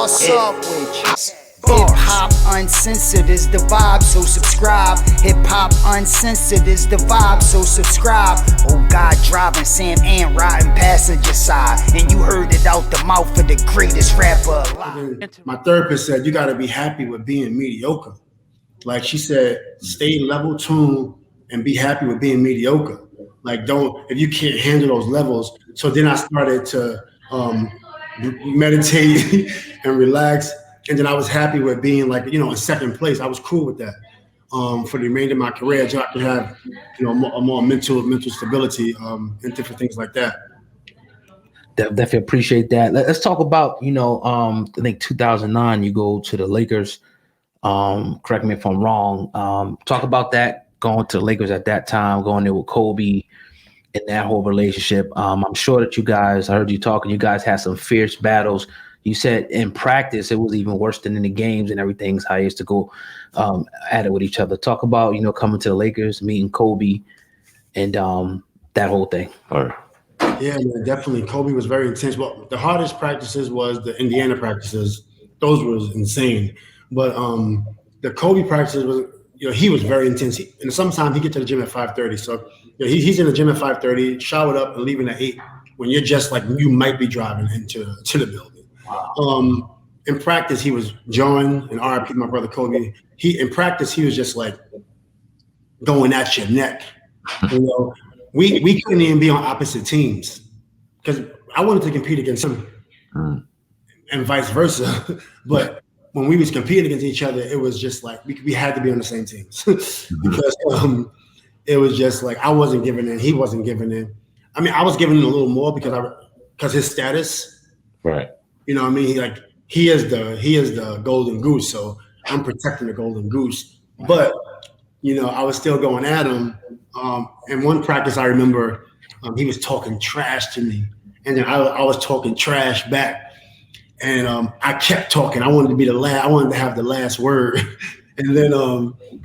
What's up with you? Hip hop uncensored is the vibe, so subscribe. Hip hop uncensored is the vibe, so subscribe. Oh God, driving Sam and riding passenger side, and you heard it out the mouth of the greatest rapper alive. My therapist said you got to be happy with being mediocre. Like she said, stay level tuned and be happy with being mediocre. Like if you can't handle those levels. So then I started to meditate and relax. And then I was happy with being in second place. I was cool with that for the remainder of my career. So I could have, a more mental stability and different things like that. Definitely appreciate that. Let's talk about, I think 2009, you go to the Lakers. Correct me if I'm wrong. Talk about that, going to the Lakers at that time, going there with Kobe and that whole relationship. I'm sure that I heard you talking, you guys had some fierce battles. You said in practice, it was even worse than in the games and everything, how you used to go at it with each other. Talk about, coming to the Lakers, meeting Kobe and that whole thing. Yeah, man, definitely. Kobe was very intense. Well, the hardest practices was the Indiana practices. Those was insane. But the Kobe practices was, he was very intense. And sometimes he get to the gym at 5:30. So he's in the gym at 5:30, showered up and leaving at 8 when you're just like, you might be driving into the building. Wow. In practice, he was John and RIP, my brother Kobe. In practice, he was just like going at your neck. We couldn't even be on opposite teams because I wanted to compete against him and vice versa. But when we was competing against each other, it was just like we had to be on the same teams because it was just like I wasn't giving in, he wasn't giving in. I mean, I was giving in a little more because his status, right? You know what I mean? He is the golden goose, so I'm protecting the golden goose. But I was still going at him. In one practice, I remember he was talking trash to me, and then I was talking trash back. And I kept talking. I wanted to be the last. I wanted to have the last word. And then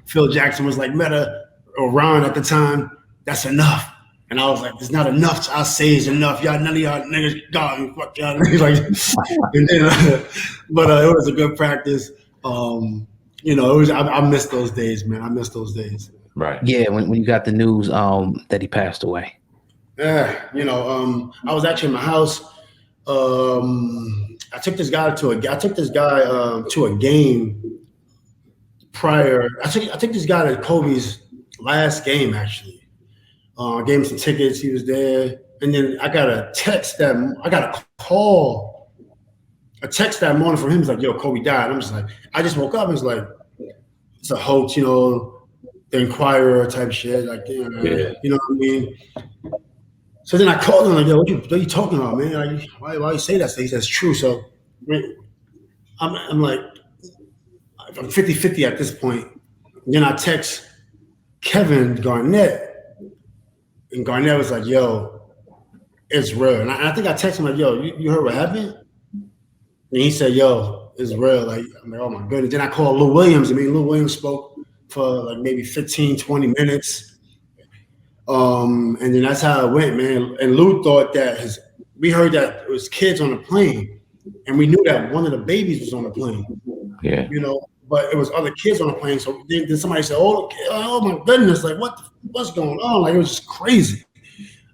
Phil Jackson was like, "Metta," or Ron at the time, "That's enough." And I was like, "It's not enough. I say it's enough. Y'all, none of y'all niggas, God, fuck y'all." And then, but it was a good practice. It was. I miss those days, man. I miss those days. Right. Yeah. When you got the news that he passed away. Yeah. I was actually in my house. I took this guy to a game prior. I took this guy to Kobe's last game actually. I gave him some tickets. He was there, and then I got a text a text that morning from him. He's like, "Yo, Kobe died." I'm just like, I just woke up and it's like, it's a hoax, the Inquirer type shit, you know what I mean? So then I called him like, "Yo, what are you talking about, man? Like, why you say that?" So he says, "True." So I'm like, I'm 50-50 at this point. And then I text Kevin Garnett. And Garnett was like, "Yo, it's real." And I think I texted him like, "Yo, you heard what happened?" And he said, "Yo, it's real." I'm like, "Oh my goodness." Then I called Lou Williams. Lou Williams spoke for maybe 15, 20 minutes. And then that's how it went, man. And Lou thought that we heard that it was kids on the plane. And we knew that one of the babies was on the plane. Yeah. But it was other kids on the plane. So then somebody said, oh my goodness, like what's going on? Like it was just crazy.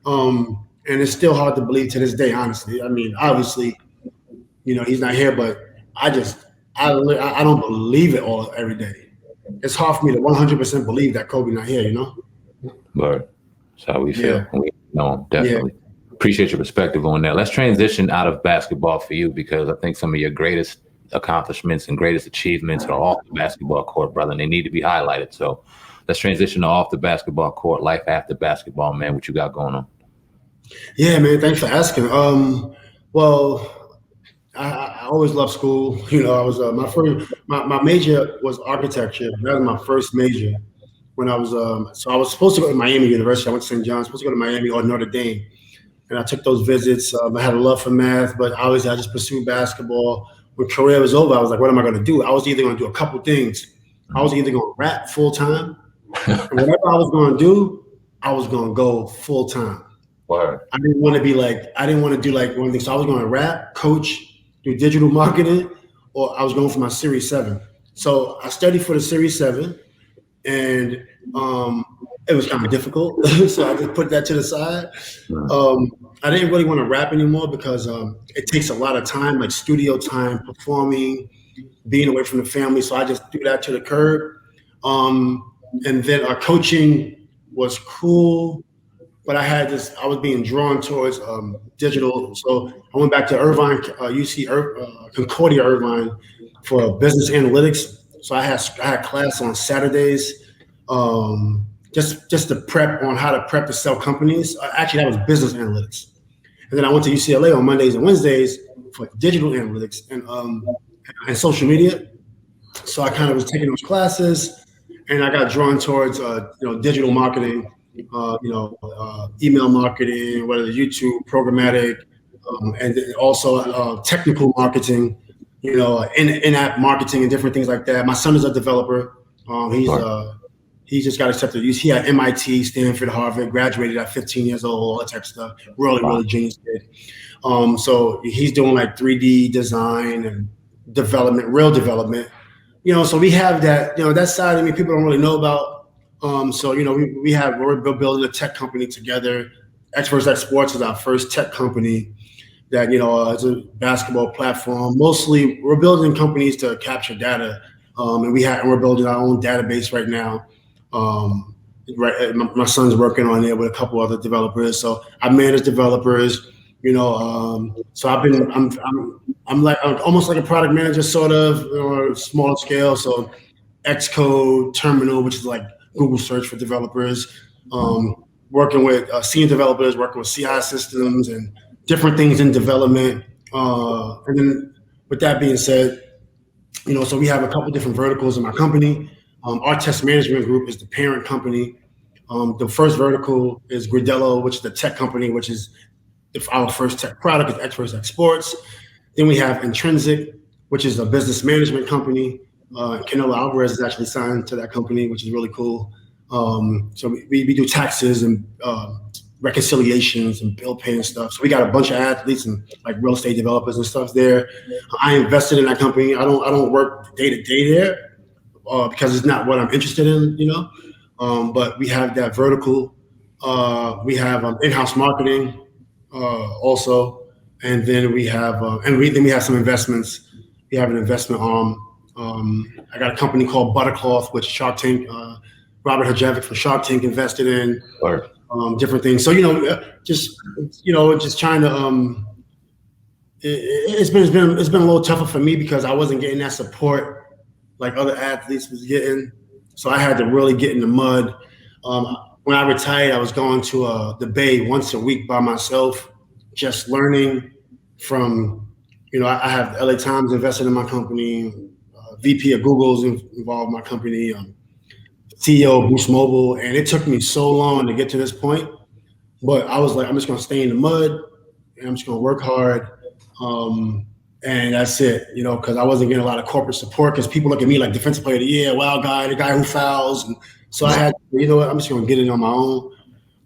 And it's still hard to believe to this day, honestly. I mean, obviously, he's not here, but I don't believe it every day. It's hard for me to 100% believe that Kobe not here, But that's how we feel. Yeah. Definitely. Yeah. Appreciate your perspective on that. Let's transition out of basketball for you because I think some of your greatest accomplishments and greatest achievements are off the basketball court, brother, and they need to be highlighted. So let's transition to off the basketball court, life after basketball, man. What you got going on? Yeah, man. Thanks for asking. Well, I always loved school. I was my major was architecture. That was my first major. When I was so I was supposed to go to Miami University. I went to St. John's, supposed to go to Miami or Notre Dame, and I took those visits. I had a love for math, but obviously I just pursued basketball. When career was over, I was like, what am I going to do? I was either going to do a couple things. I was either going to rap full time, and whatever I was going to do, I was going to go full time. Word. I didn't want to do like one thing. So I was going to rap, coach, do digital marketing, or I was going for my Series 7. So I studied for the Series 7, and it was kind of difficult. So I just put that to the side. I didn't really want to rap anymore because it takes a lot of time, like studio time, performing, being away from the family. So I just threw that to the curb. And then our coaching was cool, but I was being drawn towards digital. So I went back to Irvine, Concordia Irvine for business analytics. So I had class on Saturdays, just to prep on how to prep to sell companies. Actually, that was business analytics. And then I went to UCLA on Mondays and Wednesdays for digital analytics and social media. So I kind of was taking those classes, and I got drawn towards digital marketing, email marketing, whether YouTube, programmatic, and then also technical marketing, in-app marketing and different things like that. My son is a developer. He just got accepted. He had MIT, Stanford, Harvard, graduated at 15 years old, all that type of stuff. Really genius kid. So he's doing like 3D design and development, real development. So we have that, that side. I mean, people don't really know about. So we're building a tech company together. Experts at Sports is our first tech company that it's a basketball platform. Mostly, we're building companies to capture data, and we're building our own database right now. My son's working on it with a couple other developers. So I manage developers. So I'm like almost like a product manager, sort of, or smaller scale. So Xcode, Terminal, which is like Google search for developers, working with senior developers, working with CI systems and different things in development. And then with that being said, so we have a couple different verticals in my company. Our test management group is the parent company. The first vertical is Gridello, which is the tech company, which is our first tech product is Experts at Sports. Then we have Intrinsic, which is a business management company. Canelo Alvarez is actually signed to that company, which is really cool. So we do taxes and reconciliations and bill pay and stuff. So we got a bunch of athletes and like real estate developers and stuff there. I invested in that company. I don't work day to day there because it's not what I'm interested in, But we have that vertical. We have in-house marketing also, and then we have we have some investments. We have an investment arm. I got a company called Buttercloth, which Shark Tank, Robert Herjavec from Shark Tank invested in. Different things. So just trying to. It's been a little tougher for me because I wasn't getting that support like other athletes was getting. So I had to really get in the mud. When I retired, I was going to the Bay once a week by myself, just learning from. I have LA Times invested in my company. VP of Google's involved in my company. CEO of Boost Mobile, and it took me so long to get to this point. But I was like, I'm just gonna stay in the mud, and I'm just gonna work hard, and that's it. Because I wasn't getting a lot of corporate support. Because people look at me like defensive player of the year, wild guy, the guy who fouls, and so I had, I'm just gonna get it on my own.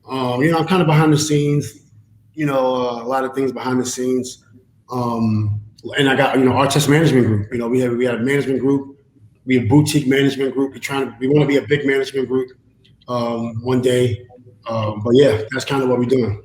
I'm kind of behind the scenes. A lot of things behind the scenes. And I got our test management group. We had a management group. We have a boutique management group. We want to be a big management group one day. But yeah, that's kind of what we're doing.